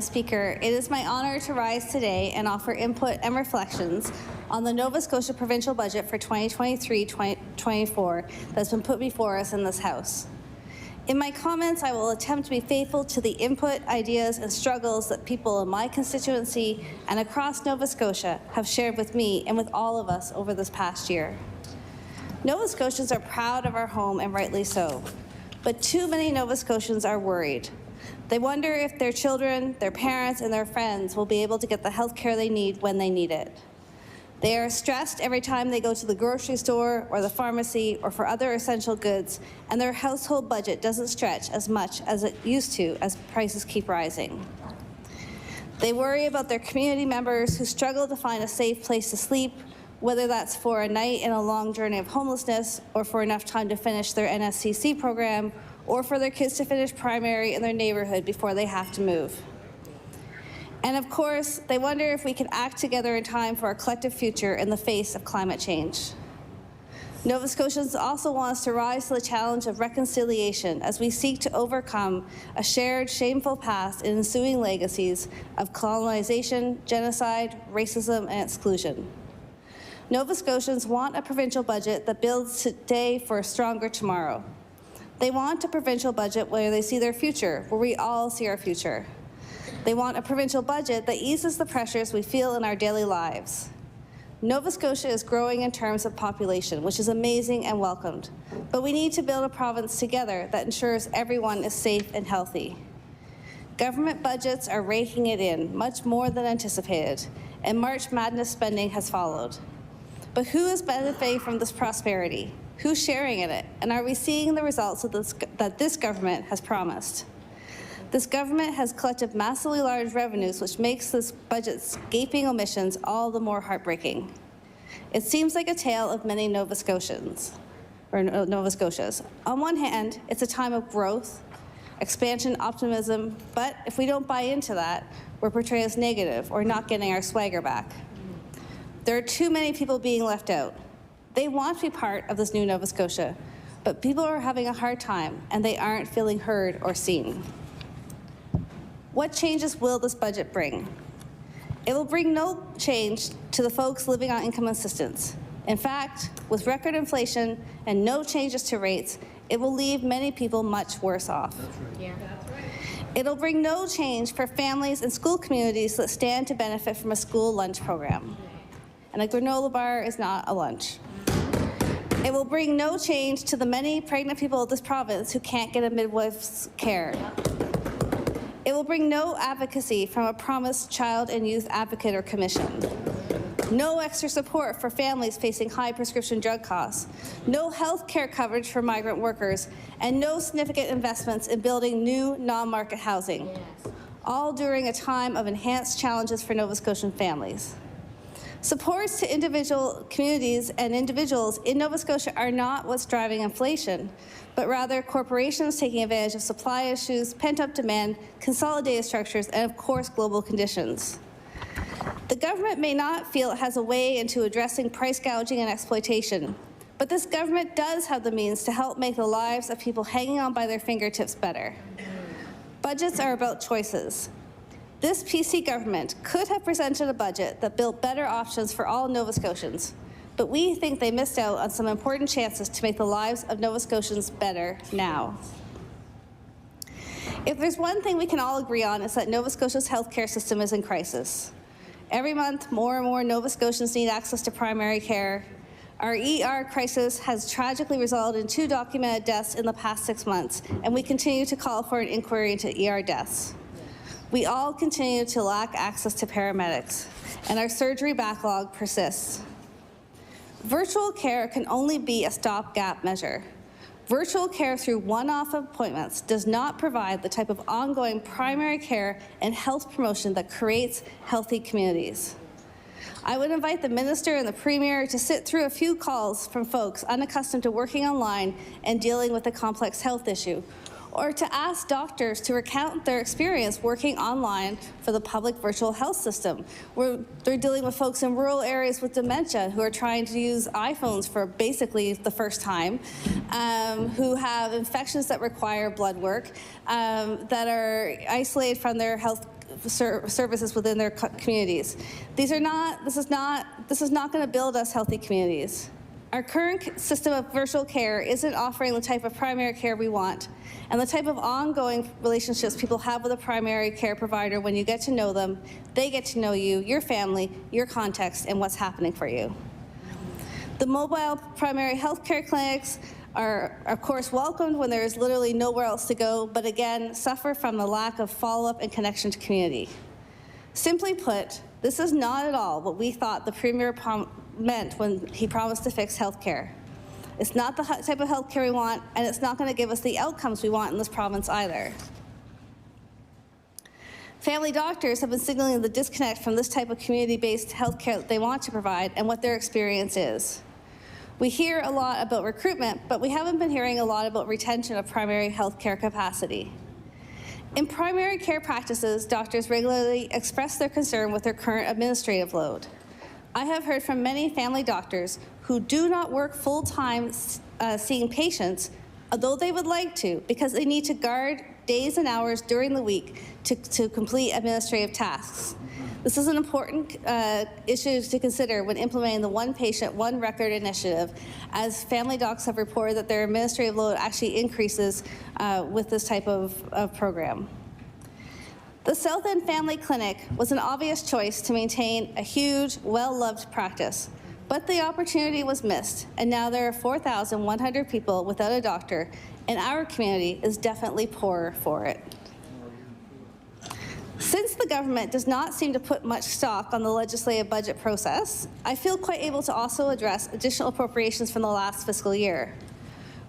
Speaker, it is my honour to rise today and offer input and reflections on the Nova Scotia provincial budget for 2023-2024 that's been put before us in this House. In my comments, I will attempt to be faithful to the input, ideas and struggles that people in my constituency and across Nova Scotia have shared with me and with all of us over this past year. Nova Scotians are proud of our home, and rightly so, but too many Nova Scotians are worried. They wonder if their children, their parents, and their friends will be able to get the health care they need when they need it. They are stressed every time they go to the grocery store or the pharmacy or for other essential goods, and their household budget doesn't stretch as much as it used to as prices keep rising. They worry about their community members who struggle to find a safe place to sleep, whether that's for a night in a long journey of homelessness or for enough time to finish their NSCC program, or for their kids to finish primary in their neighbourhood before they have to move. And of course, they wonder if we can act together in time for our collective future in the face of climate change. Nova Scotians also want us to rise to the challenge of reconciliation as we seek to overcome a shared shameful past and ensuing legacies of colonization, genocide, racism, and exclusion. Nova Scotians want a provincial budget that builds today for a stronger tomorrow. They want a provincial budget where they see their future, where we all see our future. They want a provincial budget that eases the pressures we feel in our daily lives. Nova Scotia is growing in terms of population, which is amazing and welcomed, but we need to build a province together that ensures everyone is safe and healthy. Government budgets are raking it in, much more than anticipated, and March Madness spending has followed. But who is benefiting from this prosperity? Who's sharing in it? And are we seeing the results of that this government has promised? This government has collected massively large revenues, which makes this budget's gaping omissions all the more heartbreaking. It seems like a tale of many Nova Scotians, or Nova Scotias. On one hand, it's a time of growth, expansion, optimism, but if we don't buy into that, we're portrayed as negative or not getting our swagger back. There are too many people being left out. They want to be part of this new Nova Scotia, but people are having a hard time and they aren't feeling heard or seen. What changes will this budget bring? It will bring no change to the folks living on income assistance. In fact, with record inflation and no changes to rates, it will leave many people much worse off. That's right. Yeah. That's right. It'll bring no change for families and school communities that stand to benefit from a school lunch program. And a granola bar is not a lunch. It will bring no change to the many pregnant people of this province who can't get a midwife's care. It will bring no advocacy from a promised child and youth advocate or commission. No extra support for families facing high prescription drug costs. No health care coverage for migrant workers, and no significant investments in building new non-market housing. All during a time of enhanced challenges for Nova Scotian families. Supports to individual communities and individuals in Nova Scotia are not what's driving inflation, but rather corporations taking advantage of supply issues, pent-up demand, consolidated structures, and of course, global conditions. The government may not feel it has a way into addressing price gouging and exploitation, but this government does have the means to help make the lives of people hanging on by their fingertips better. Budgets are about choices. This PC government could have presented a budget that built better options for all Nova Scotians, but we think they missed out on some important chances to make the lives of Nova Scotians better now. If there's one thing we can all agree on, it's that Nova Scotia's healthcare system is in crisis. Every month, more and more Nova Scotians need access to primary care. Our ER crisis has tragically resulted in 2 documented deaths in the past 6 months, and we continue to call for an inquiry into ER deaths. We all continue to lack access to paramedics, and our surgery backlog persists. Virtual care can only be a stopgap measure. Virtual care through one-off appointments does not provide the type of ongoing primary care and health promotion that creates healthy communities. I would invite the Minister and the Premier to sit through a few calls from folks unaccustomed to working online and dealing with a complex health issue, or to ask doctors to recount their experience working online for the public virtual health system, where they're dealing with folks in rural areas with dementia who are trying to use iPhones for basically the first time, who have infections that require blood work, that are isolated from their health services within their communities. This is not going to build us healthy communities. Our current system of virtual care isn't offering the type of primary care we want and the type of ongoing relationships people have with a primary care provider. When you get to know them, they get to know you, your family, your context, and what's happening for you. The mobile primary health care clinics are, of course, welcomed when there is literally nowhere else to go, but again, suffer from the lack of follow-up and connection to community. Simply put, this is not at all what we thought the Premier meant when he promised to fix healthcare. It's not the type of healthcare we want, and it's not going to give us the outcomes we want in this province either. Family doctors have been signaling the disconnect from this type of community-based healthcare that they want to provide and what their experience is. We hear a lot about recruitment, but we haven't been hearing a lot about retention of primary healthcare capacity. In primary care practices, doctors regularly express their concern with their current administrative load. I have heard from many family doctors who do not work full-time seeing patients, although they would like to, because they need to guard days and hours during the week to complete administrative tasks. This is an important issue to consider when implementing the One Patient, One Record initiative, as family docs have reported that their administrative load actually increases with this type of program. The South End Family Clinic was an obvious choice to maintain a huge, well-loved practice, but the opportunity was missed, and now there are 4,100 people without a doctor, and our community is definitely poorer for it. Since the government does not seem to put much stock on the legislative budget process, I feel quite able to also address additional appropriations from the last fiscal year.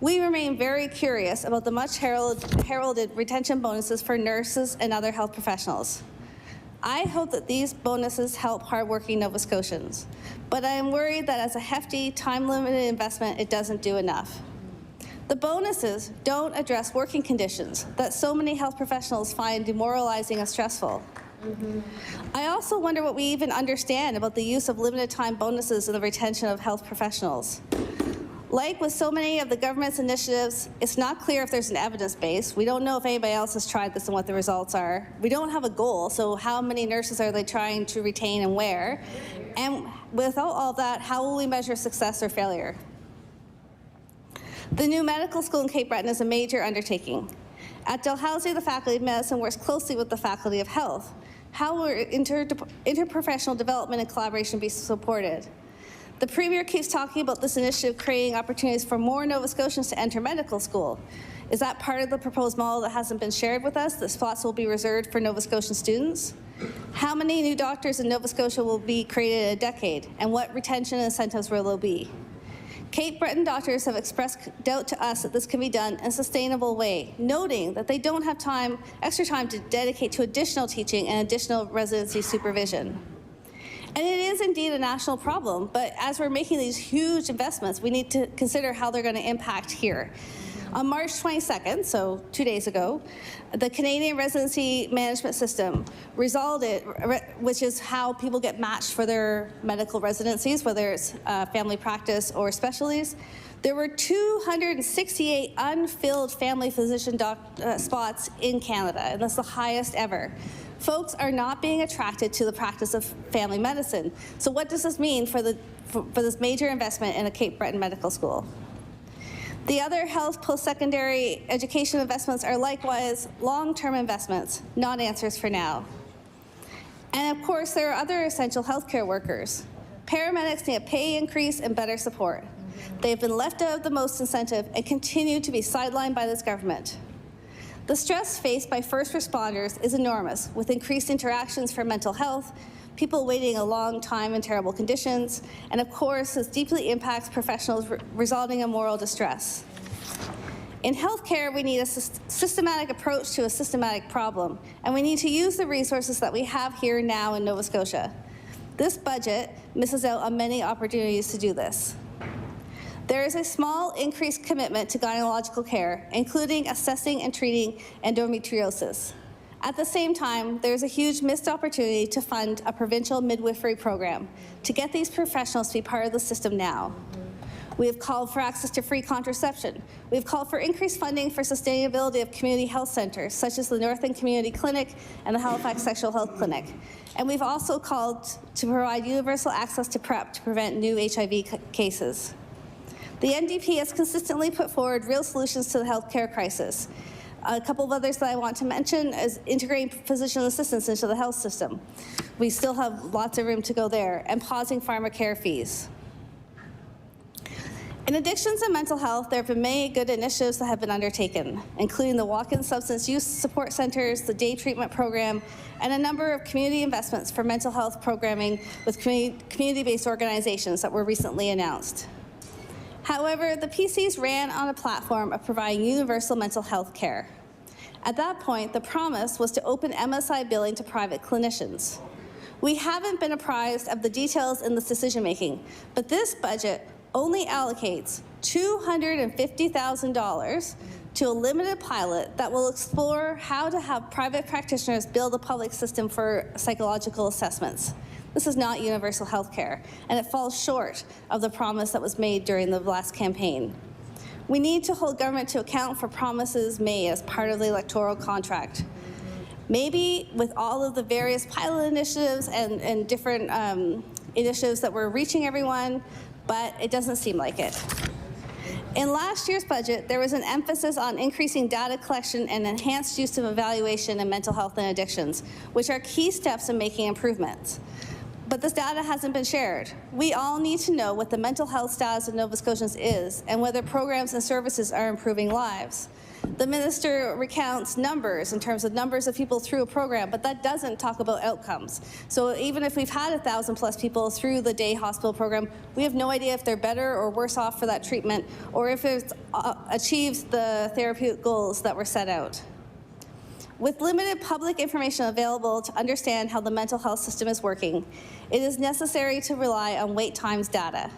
We remain very curious about the much heralded retention bonuses for nurses and other health professionals. I hope that these bonuses help hardworking Nova Scotians, but I am worried that as a hefty, time-limited investment, it doesn't do enough. The bonuses don't address working conditions that so many health professionals find demoralizing and stressful. I also wonder what we even understand about the use of limited time bonuses in the retention of health professionals. Like with so many of the government's initiatives, it's not clear if there's an evidence base. We don't know if anybody else has tried this and what the results are. We don't have a goal, so how many nurses are they trying to retain and where? And without all that, how will we measure success or failure? The new medical school in Cape Breton is a major undertaking. At Dalhousie, the Faculty of Medicine works closely with the Faculty of Health. How will interprofessional development and collaboration be supported? The Premier keeps talking about this initiative creating opportunities for more Nova Scotians to enter medical school. Is that part of the proposed model that hasn't been shared with us, that spots will be reserved for Nova Scotian students? How many new doctors in Nova Scotia will be created in a decade, and what retention incentives will there be? Cape Breton doctors have expressed doubt to us that this can be done in a sustainable way, noting that they don't have extra time to dedicate to additional teaching and additional residency supervision. And it is indeed a national problem, but as we're making these huge investments, we need to consider how they're going to impact here. On March 22nd, so 2 days ago, the Canadian Residency Management System resolved it, which is how people get matched for their medical residencies, whether it's family practice or specialties. There were 268 unfilled family physician spots in Canada, and that's the highest ever. Folks are not being attracted to the practice of family medicine. So what does this mean for this major investment in a Cape Breton medical school? The other health post-secondary education investments are likewise long-term investments, not answers for now. And of course, there are other essential healthcare workers. Paramedics need a pay increase and better support. They have been left out of the most incentive and continue to be sidelined by this government. The stress faced by first responders is enormous, with increased interactions for mental health, people waiting a long time in terrible conditions, and of course, this deeply impacts professionals resulting in moral distress. In healthcare, we need a systematic approach to a systematic problem, and we need to use the resources that we have here now in Nova Scotia. This budget misses out on many opportunities to do this. There is a small increased commitment to gynecological care, including assessing and treating endometriosis. At the same time, there's a huge missed opportunity to fund a provincial midwifery program to get these professionals to be part of the system now. We have called for access to free contraception. We have called for increased funding for sustainability of community health centers, such as the North End Community Clinic and the Halifax Sexual Health Clinic. And we've also called to provide universal access to PrEP to prevent new HIV cases. The NDP has consistently put forward real solutions to the healthcare crisis. A couple of others that I want to mention is integrating physician assistants into the health system. We still have lots of room to go there, and pausing pharmacare fees. In addictions and mental health, there have been many good initiatives that have been undertaken, including the walk-in substance use support centers, the day treatment program, and a number of community investments for mental health programming with community-based organizations that were recently announced. However, the PCs ran on a platform of providing universal mental health care. At that point, the promise was to open MSI billing to private clinicians. We haven't been apprised of the details in this decision-making, but this budget only allocates $250,000 to a limited pilot that will explore how to have private practitioners build a public system for psychological assessments. This is not universal health care, and it falls short of the promise that was made during the last campaign. We need to hold government to account for promises made as part of the electoral contract. Maybe with all of the various pilot initiatives and different initiatives that were reaching everyone, but it doesn't seem like it. In last year's budget, there was an emphasis on increasing data collection and enhanced use of evaluation in mental health and addictions, which are key steps in making improvements. But this data hasn't been shared. We all need to know what the mental health status of Nova Scotians is and whether programs and services are improving lives. The minister recounts numbers in terms of numbers of people through a program, but that doesn't talk about outcomes. So even if we've had 1,000+ people through the day hospital program, we have no idea if they're better or worse off for that treatment, or if it achieves the therapeutic goals that were set out. With limited public information available to understand how the mental health system is working, it is necessary to rely on wait times data.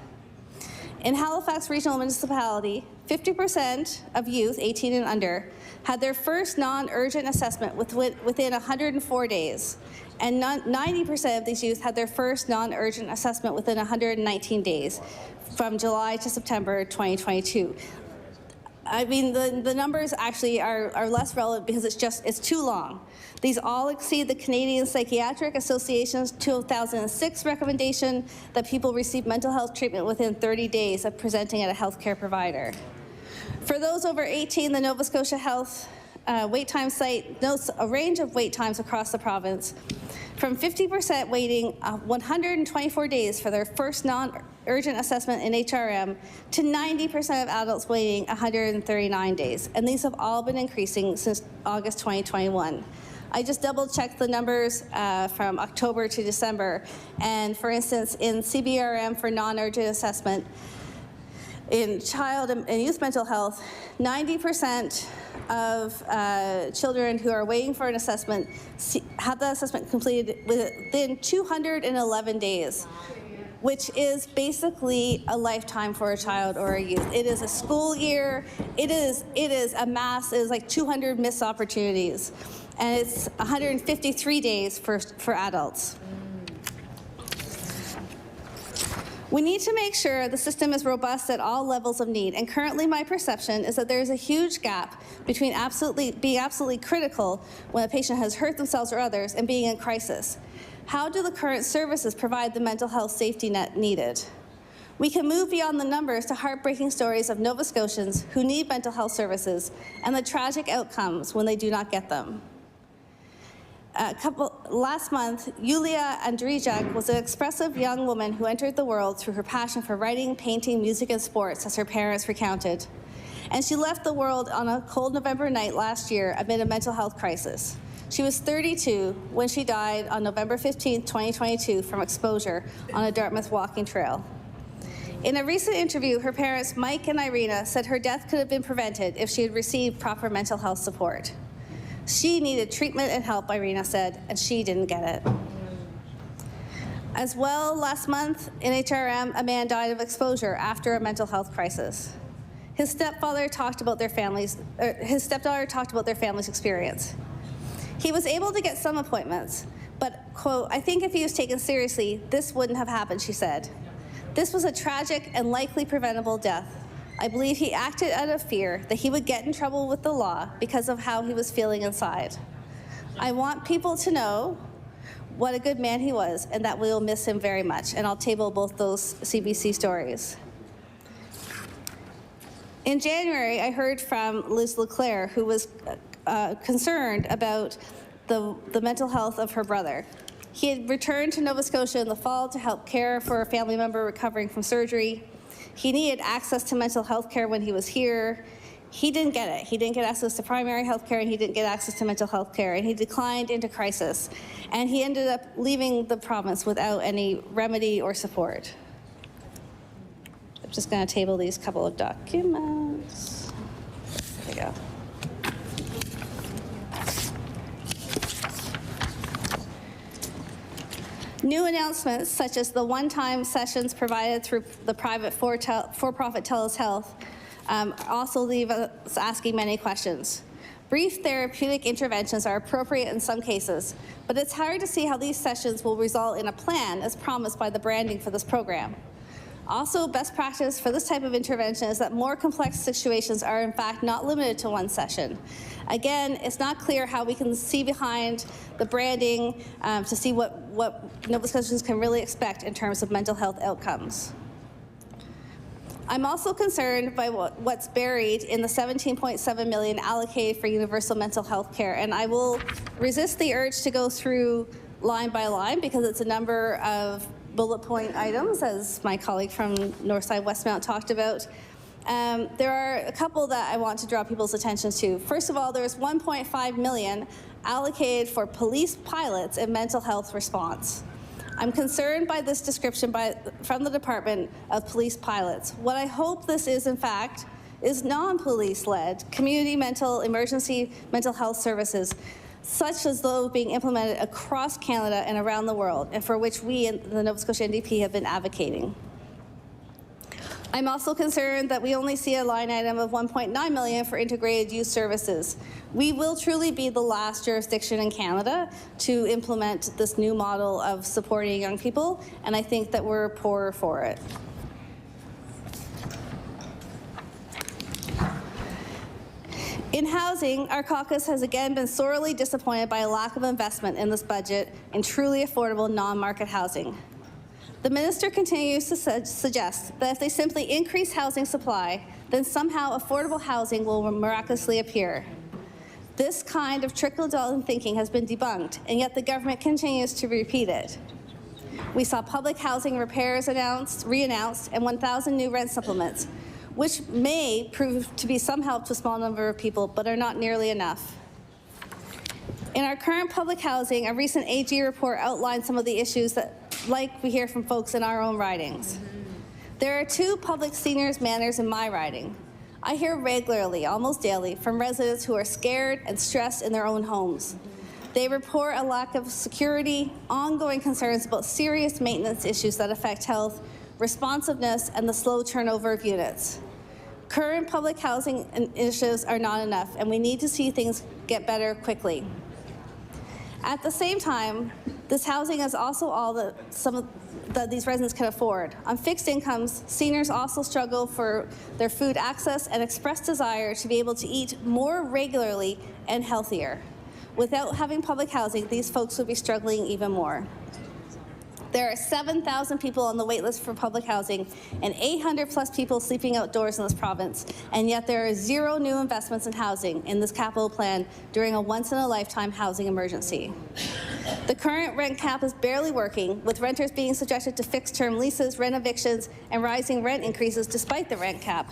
In Halifax Regional Municipality, 50% of youth 18 and under had their first non-urgent assessment within 104 days, and 90% of these youth had their first non-urgent assessment within 119 days, from July to September 2022. I mean, the numbers actually are less relevant because it's too long. These all exceed the Canadian Psychiatric Association's 2006 recommendation that people receive mental health treatment within 30 days of presenting at a healthcare provider. For those over 18, the Nova Scotia Health wait time site notes a range of wait times across the province, from 50% waiting 124 days for their first non-urgent assessment in HRM to 90% of adults waiting 139 days. And these have all been increasing since August 2021. I just double-checked the numbers from October to December. And for instance, in CBRM for non-urgent assessment, in child and youth mental health, 90% of children who are waiting for an assessment have that assessment completed within 211 days, which is basically a lifetime for a child or a youth. It is a school year. It is a mass. It is like 200 missed opportunities, and it's 153 days for adults. We need to make sure the system is robust at all levels of need, and currently my perception is that there is a huge gap between being absolutely critical when a patient has hurt themselves or others and being in crisis. How do the current services provide the mental health safety net needed? We can move beyond the numbers to heartbreaking stories of Nova Scotians who need mental health services and the tragic outcomes when they do not get them. Last month, Yulia Andrijak was an expressive young woman who entered the world through her passion for writing, painting, music, and sports, as her parents recounted. And she left the world on a cold November night last year amid a mental health crisis. She was 32 when she died on November 15, 2022, from exposure on a Dartmouth walking trail. In a recent interview, her parents, Mike and Irina, said her death could have been prevented if she had received proper mental health support. She needed treatment and help, Irina said, and she didn't get it. As well, last month in HRM, a man died of exposure after a mental health crisis. His stepfather talked about their family's experience. He was able to get some appointments, but, quote, "I think if he was taken seriously, this wouldn't have happened," she said. This was a tragic and likely preventable death. I believe he acted out of fear that he would get in trouble with the law because of how he was feeling inside. I want people to know what a good man he was and that we will miss him very much. And I'll table both those CBC stories. In January, I heard from Liz Leclerc, who was concerned about the mental health of her brother. He had returned to Nova Scotia in the fall to help care for a family member recovering from surgery. He needed access to mental health care when he was here. He didn't get it. He didn't get access to primary health care, and he didn't get access to mental health care, and he declined into crisis. And he ended up leaving the province without any remedy or support. I'm just going to table these couple of documents. There we go. New announcements, such as the one-time sessions provided through the private for-profit TELUS Health, also leave us asking many questions. Brief therapeutic interventions are appropriate in some cases, but it's hard to see how these sessions will result in a plan as promised by the branding for this program. Also, best practice for this type of intervention is that more complex situations are in fact not limited to one session. Again, it's not clear how we can see behind the branding to see what Nova Scotians can really expect in terms of mental health outcomes. I'm also concerned by what's buried in the $17.7 million allocated for universal mental health care, and I will resist the urge to go through line by line because it's a number of bullet point items, as my colleague from Northside Westmount talked about. There are a couple that I want to draw people's attention to. First of all, there's $1.5 million allocated for police pilots in mental health response. I'm concerned by this description from the Department of Police pilots. What I hope this is, in fact, is non-police-led community emergency mental health services, such as those being implemented across Canada and around the world, and for which we in the Nova Scotia NDP have been advocating. I'm also concerned that we only see a line item of $1.9 million for integrated youth services. We will truly be the last jurisdiction in Canada to implement this new model of supporting young people, and I think that we're poorer for it. In housing, our caucus has again been sorely disappointed by a lack of investment in this budget in truly affordable non-market housing. The minister continues to suggest that if they simply increase housing supply, then somehow affordable housing will miraculously appear. This kind of trickle-down thinking has been debunked, and yet the government continues to repeat it. We saw public housing repairs re-announced, and 1,000 new rent supplements, which may prove to be some help to a small number of people, but are not nearly enough. In our current public housing, a recent AG report outlined some of the issues that, like we hear from folks in our own ridings. There are 2 public seniors manors in my riding. I hear regularly, almost daily, from residents who are scared and stressed in their own homes. They report a lack of security, ongoing concerns about serious maintenance issues that affect health, responsiveness, and the slow turnover of units. Current public housing initiatives are not enough, and we need to see things get better quickly. At the same time, this housing is also all that these residents can afford. On fixed incomes, seniors also struggle for their food access and express desire to be able to eat more regularly and healthier. Without having public housing, these folks would be struggling even more. There are 7,000 people on the wait list for public housing and 800 plus people sleeping outdoors in this province, and yet there are 0 new investments in housing in this capital plan during a once-in-a-lifetime housing emergency. The current rent cap is barely working, with renters being subjected to fixed-term leases, rent evictions, and rising rent increases despite the rent cap.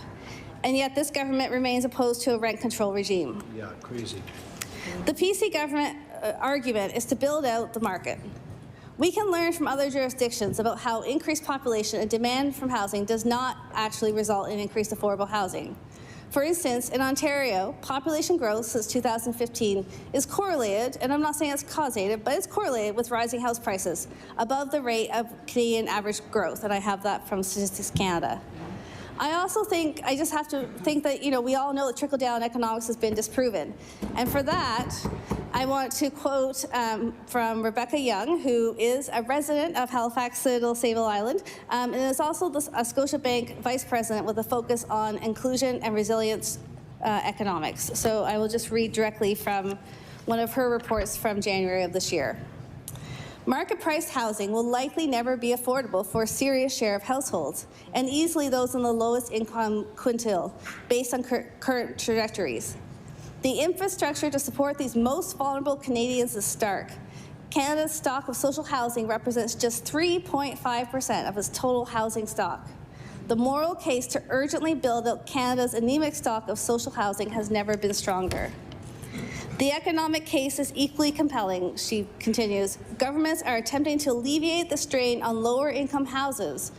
And yet this government remains opposed to a rent control regime. Yeah, crazy. The PC government argument is to build out the market. We can learn from other jurisdictions about how increased population and demand from housing does not actually result in increased affordable housing. For instance, in Ontario, population growth since 2015 is correlated, and I'm not saying it's causated, but it's correlated with rising house prices above the rate of Canadian average growth, and I have that from Statistics Canada. I just have to think that, we all know that trickle-down economics has been disproven. And for that, I want to quote from Rebecca Young, who is a resident of Halifax, Citadel, Sable Island, and is also a Scotiabank Vice President with a focus on inclusion and resilience economics. So I will just read directly from one of her reports from January of this year. Market-priced housing will likely never be affordable for a serious share of households, and easily those in the lowest income quintile, based on current trajectories. The infrastructure to support these most vulnerable Canadians is stark. Canada's stock of social housing represents just 3.5% of its total housing stock. The moral case to urgently build out Canada's anemic stock of social housing has never been stronger. The economic case is equally compelling, she continues. Governments are attempting to alleviate the strain on lower-income households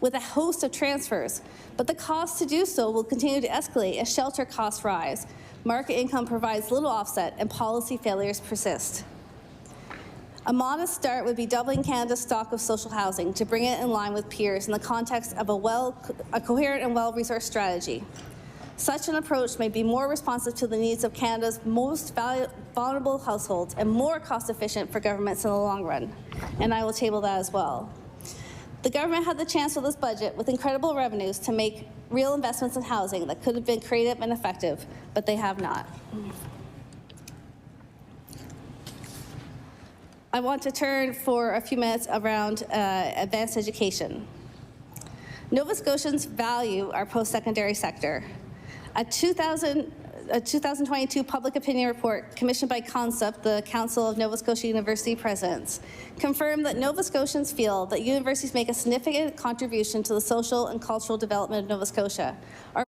with a host of transfers, but the cost to do so will continue to escalate as shelter costs rise. Market income provides little offset, and policy failures persist. A modest start would be doubling Canada's stock of social housing to bring it in line with peers in the context of a coherent and well-resourced strategy. Such an approach may be more responsive to the needs of Canada's most vulnerable households and more cost-efficient for governments in the long run. And I will table that as well. The government had the chance with this budget, with incredible revenues, to make real investments in housing that could have been creative and effective, but they have not. I want to turn for a few minutes around advanced education. Nova Scotians value our post-secondary sector. A 2022 public opinion report commissioned by CONCEP, the Council of Nova Scotia University Presidents, confirmed that Nova Scotians feel that universities make a significant contribution to the social and cultural development of Nova Scotia. Our